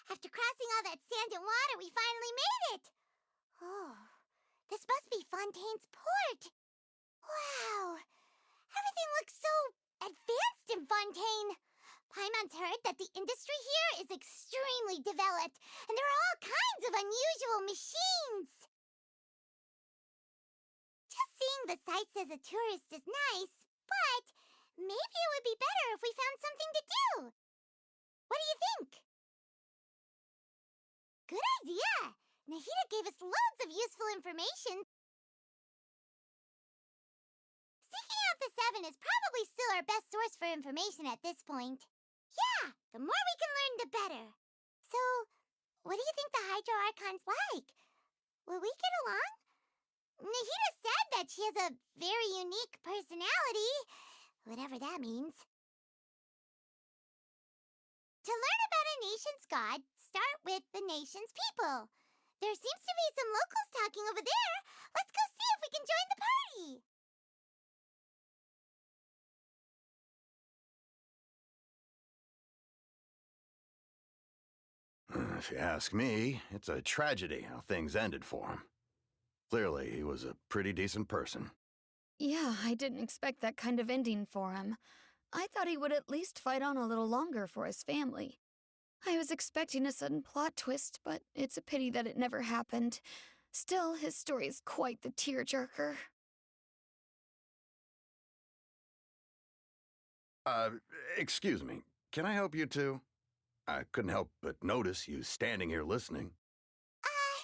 After crossing all that sand and water, we finally made it! Oh, this must be Fontaine's port! Wow! Everything looks so advanced in Fontaine! Paimon's heard that the industry here is extremely developed, and there are all kinds of unusual machines! Just seeing the sights as a tourist is nice, but maybe it would be better if we found something to do! What do you think? Good idea! Nahida gave us loads of useful information. Seeking out the Seven is probably still our best source for information at this point. Yeah, the more we can learn, the better. So, what do you think the Hydro Archon's like? Will we get along? Nahida said that she has a very unique personality, whatever that means. To learn about a nation's god, start with the nation's people. There seems to be some locals talking over there. Let's go see if we can join the party. If you ask me, it's a tragedy how things ended for him. Clearly, he was a pretty decent person. Yeah, I didn't expect that kind of ending for him. I thought he would at least fight on a little longer for his family. I was expecting a sudden plot twist, but it's a pity that it never happened. Still, his story is quite the tearjerker. Excuse me. Can I help you two? I couldn't help but notice you standing here listening. Hi.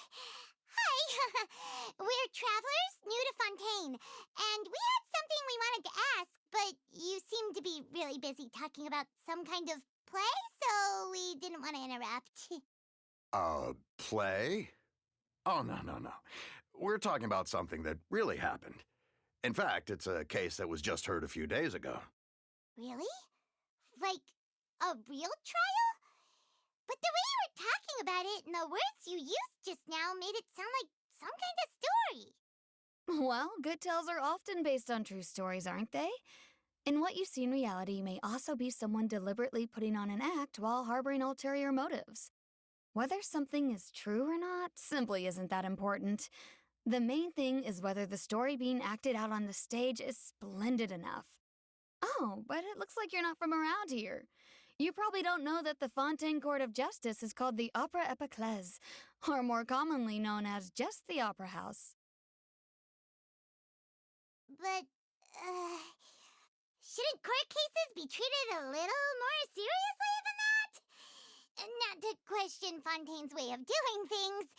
We're travelers new to Fontaine, and we had something we wanted to ask, but you seem to be really busy talking about some kind of play, so we didn't want to interrupt. Play? Oh, no. We're talking about something that really happened. In fact, it's a case that was just heard a few days ago. Really? Like, a real trial? But the way you were talking about it and the words you used just now made it sound like some kind of story. Well, good tales are often based on true stories, aren't they? And what you see in reality may also be someone deliberately putting on an act while harboring ulterior motives. Whether something is true or not simply isn't that important. The main thing is whether the story being acted out on the stage is splendid enough. Oh, but it looks like you're not from around here. You probably don't know that the Fontaine Court of Justice is called the Opera Epiclese, or more commonly known as just the Opera House. But, shouldn't court cases be treated a little more seriously than that? Not to question Fontaine's way of doing things.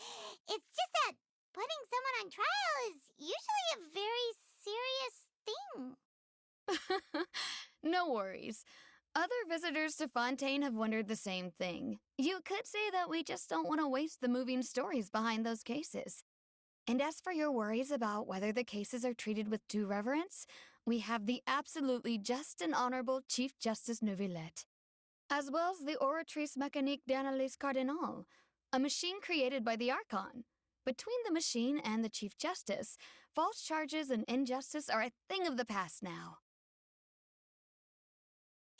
It's just that putting someone on trial is usually a very serious thing. No worries. Other visitors to Fontaine have wondered the same thing. You could say that we just don't want to waste the moving stories behind those cases. And as for your worries about whether the cases are treated with due reverence, we have the absolutely just and honorable Chief Justice Neuvillette, as well as the Oratrice Mécanique d'Analyse Cardinal, a machine created by the Archon. Between the machine and the Chief Justice, false charges and injustice are a thing of the past now.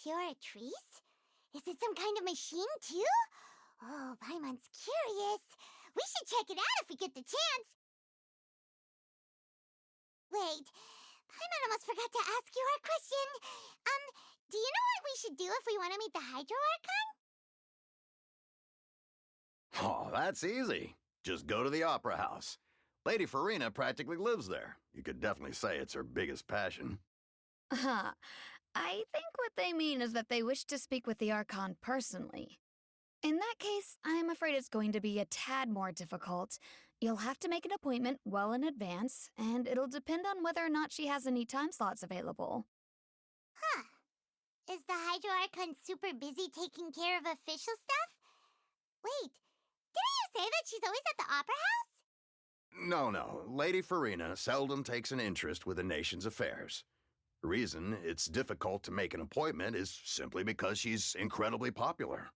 Oratrice? Is it some kind of machine, too? Oh, Paimon's curious. We should check it out if we get the chance. Wait, Paimon almost forgot to ask you our question. Do you know what we should do if we want to meet the Hydro Archon? Oh, that's easy. Just go to the Opera House. Lady Farina practically lives there. You could definitely say it's her biggest passion. Huh. I think what they mean is that they wish to speak with the Archon personally. In that case, I'm afraid it's going to be a tad more difficult. You'll have to make an appointment well in advance, and it'll depend on whether or not she has any time slots available. Huh. Is the Hydro Archon super busy taking care of official stuff? Wait, didn't you say that she's always at the Opera House? No. Lady Farina seldom takes an interest with the nation's affairs. The reason it's difficult to make an appointment is simply because she's incredibly popular.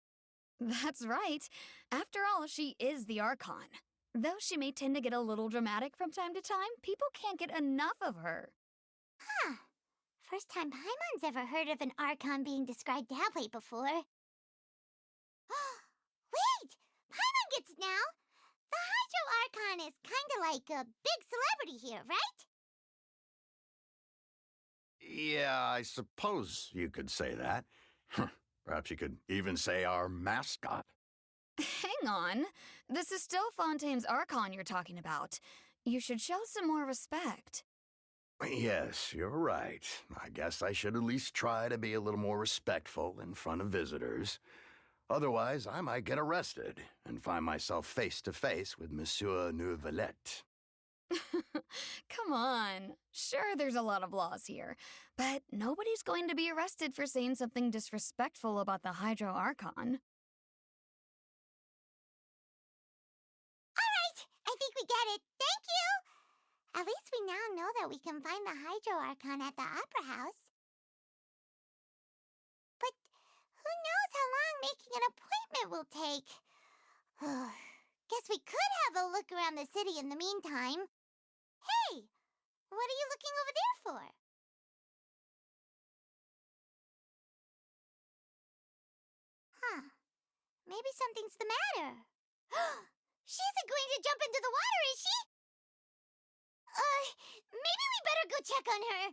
That's right. After all, she is the Archon. Though she may tend to get a little dramatic from time to time, people can't get enough of her. Huh. First time Paimon's ever heard of an Archon being described that way before. Wait! Paimon gets it now! The Hydro Archon is kinda like a big celebrity here, right? Yeah, I suppose you could say that. Perhaps you could even say our mascot. Hang on. This is still Fontaine's Archon you're talking about. You should show some more respect. Yes, you're right. I guess I should at least try to be a little more respectful in front of visitors. Otherwise, I might get arrested and find myself face to face with Monsieur Neuvillette. Come on. Sure, there's a lot of laws here, but nobody's going to be arrested for saying something disrespectful about the Hydro Archon. Alright, I think we get it. Thank you! At least we now know that we can find the Hydro Archon at the Opera House. But who knows how long making an appointment will take? Guess we could have a look around the city in the meantime. Hey! What are you looking over there for? Huh. Maybe something's the matter. She isn't going to jump into the water, is she? Maybe we better go check on her.